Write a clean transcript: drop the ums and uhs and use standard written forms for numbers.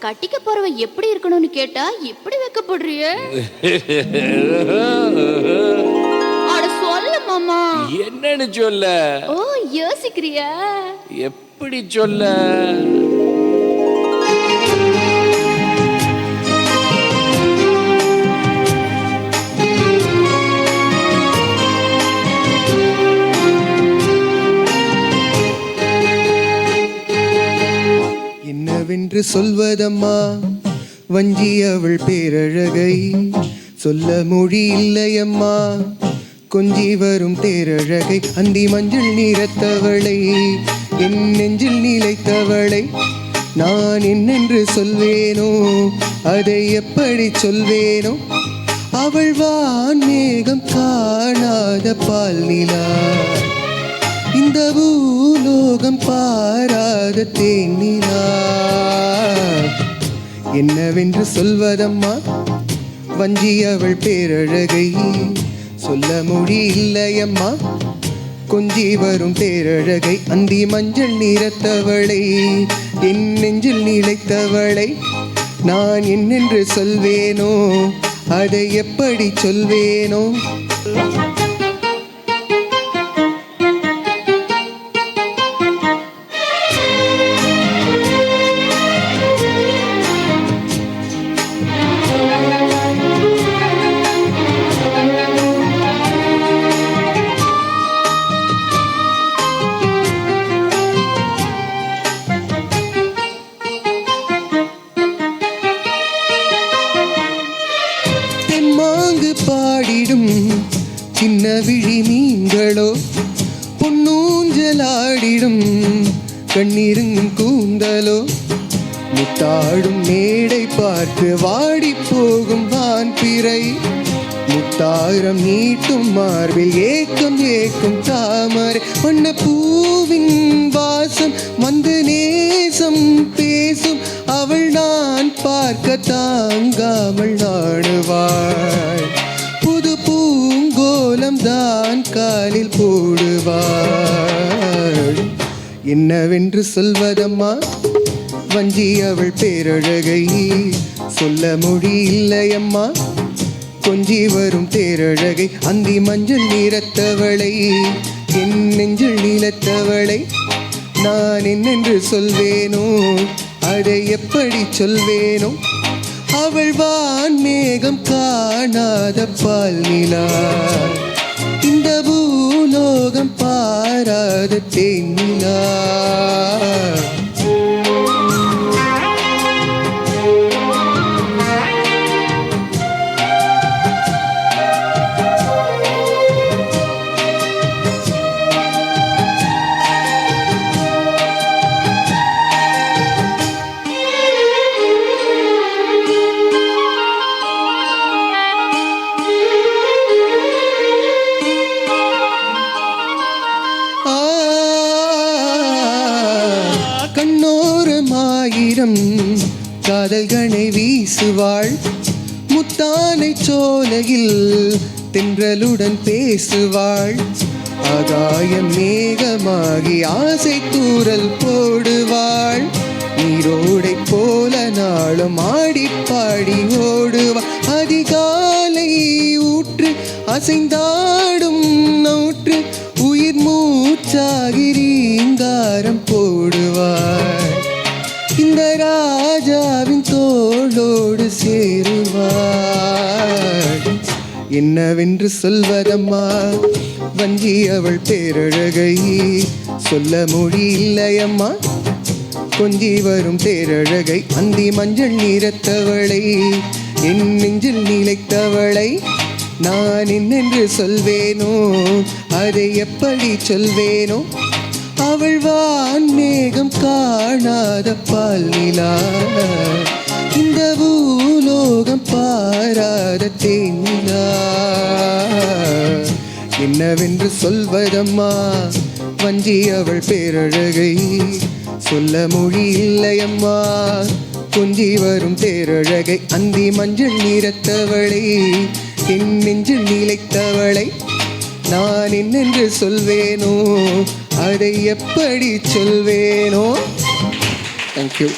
கட்டிக்க போறவ எப்படி இருக்கணும்னு கேட்டா இப்படி வைக்கப்படுறிய? அட சொல்ல மாமா. என்னன்னு சொல்ல? ஓ யோசிக்கிறியா? எப்படி சொல்ல? என்னவென்று சொல்வதம்மா வஞ்சி அவள் பேரழகை, சொல்ல மொழி இல்லையம்மா கொஞ்சி வரும் தேரழகை. அந்தி மஞ்சள் நிறத்தவளை, என் நெஞ்சில் நிலைத்தவளை, நான் என்னென்று சொல்வேனோ அதை எப்படி சொல்வேனோ. அவள் வான் மேகம் காணாத பால் நிலா, இந்த பூலோகம் பாராத தேனிலா. என்னவென்று சொல்வதம்மா வஞ்சி அவள் பேரழகை, சொல்ல மொழி இல்லையம்மா கொஞ்சி வரும் தேரழகை. அந்தி மஞ்சள் நிறத்தவளை, என் நெஞ்சில் நிலைத்தவளை, நான் என்னென்று சொல்வேனோ அதை எப்படி சொல்வேனோ. பாடிடும் சின்ன விழி மீன்களோ, பொன்னூஞ்சலாடிடும் கண்ணீருங்கும் கூந்தலோ, முத்தாடும் மேடை பார்த்து வாடி போகும் வான் பிறை, முத்தாரம் நீட்டும் மார்பில் ஏக்கம் ஏக்கும் தாமரை, வண்ண பூவின் வாசம் வந்து நேசம் பேசும் அவள் நான் பார்க்க தாங்காமல் நாடுவாள். புது பூங்கோலம் தான் காலில் போடுவாள். என்னவென்று சொல்வதம்மா வஞ்சி அவள் பேரழகை, சொல்ல மொழி இல்லையம்மா கொஞ்சி வரும் தேரழகை. அந்தி மஞ்சள் நிறத்தவளை, என் நெஞ்சில் நிலத்தவளை, நான் என்னென்று சொல்வேனோ அதை எப்படி சொல்வேனோ. அவள் வான் மேகம் காணாத பால் நிலா, இந்த பூலோகம் பாராத தேனிலா. கண்ணோரமாயிரம் காதல்களை வீசுவாள், முத்தானை சோலையில் தென்றலுடன் பேசுவாள், ஆகாயம் மேகமாகி ஆசை தூரல் போடுவாள், நீரோடை போல நாளும் ஆடிப்பாடி ஓடுவாள், அதிகாலை ஊற்று அசைந்தாடும் நூற்று உயிர் மூச்சாகி ரீங்காரம் போடுவாள், இந்த ராஜாவின் தோளோடு சேருவாள். என்னவென்று சொல்வதம்மா வஞ்சி அவள் பேரழகை, சொல்ல மொழி இல்லையம்மா கொஞ்சி வரும் தேரழகை. அந்தி மஞ்சள் நிறத்தவளை, என் நெஞ்சில் நிலைத்தவளை, நான் என்னென்று சொல்வேனோ அதை எப்படி சொல்வேனோ. அவள் வான் மேகம் காணாத பால் நிலா, இந்த பூலோகம் பாராத தேனிலா. என்னவென்று சொல்வதம்மா வஞ்சி அவள் பேரழகை, சொல்ல மொழி இல்லையம்மா கொஞ்சி வரும் தேரழகை. அந்தி மஞ்சள் நிறத்தவளை, என் நெஞ்சில் நிலைத்தவளை, நான் என்னென்று சொல்வேனோ அதை எப்படி சொல்வேனோ. தேங்க்யூ.